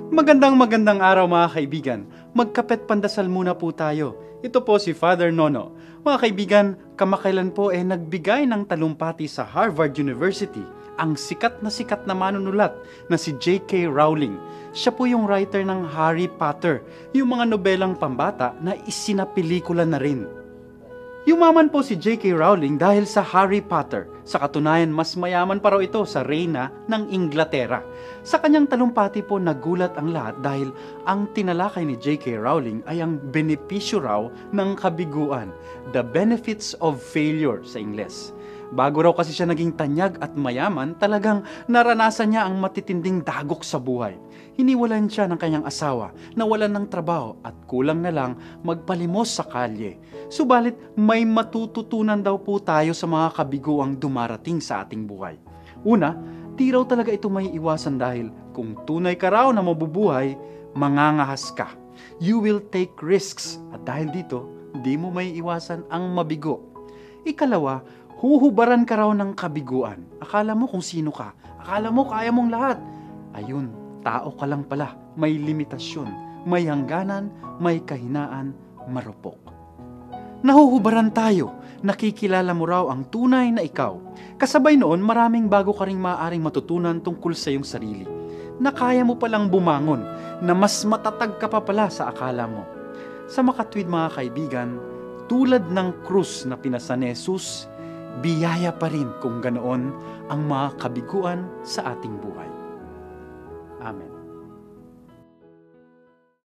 Magandang araw mga kaibigan. Magkapet pandasal muna po tayo. Ito po si Father Nono. Mga kaibigan, kamakailan po nagbigay ng talumpati sa Harvard University ang sikat na manunulat na si J.K. Rowling. Siya po yung writer ng Harry Potter, yung mga nobelang pambata na isinapelikula na rin. Yumaman po si J.K. Rowling dahil sa Harry Potter. Sa katunayan, mas mayaman pa raw ito sa reyna ng Inglaterra. Sa kanyang talumpati po nagulat ang lahat dahil ang tinalakay ni J.K. Rowling ay ang benepisyo raw ng kabiguan, the benefits of failure sa Ingles. Bago raw kasi siya naging tanyag at mayaman, talagang naranasan niya ang matitinding dagok sa buhay. Hiniwalan siya ng kanyang asawa, nawalan ng trabaho at kulang na lang magpalimos sa kalye. Subalit may matututunan daw po tayo sa mga kabiguang dumarating sa ating buhay. Una, di raw talaga ito may iwasan dahil kung tunay ka raw na mabubuhay, mangangahas ka. You will take risks at dahil dito, di mo may iwasan ang mabigo. Ikalawa, huhubaran ka raw ng kabiguan. Akala mo kung sino ka. Akala mo kaya mong lahat. Ayun, tao ka lang pala. May limitasyon, may hangganan, may kahinaan, marupok. Nahuhubaran tayo. Nakikilala mo raw ang tunay na ikaw. Kasabay noon, maraming bago ka ring maaaring matutunan tungkol sa iyong sarili. Na kaya mo palang bumangon, na mas matatag ka pa pala sa akala mo. Sa makatwid mga kaibigan, tulad ng krus na pinasa ni Jesus, biyaya pa rin kung ganoon ang mga kabiguan sa ating buhay. Amen.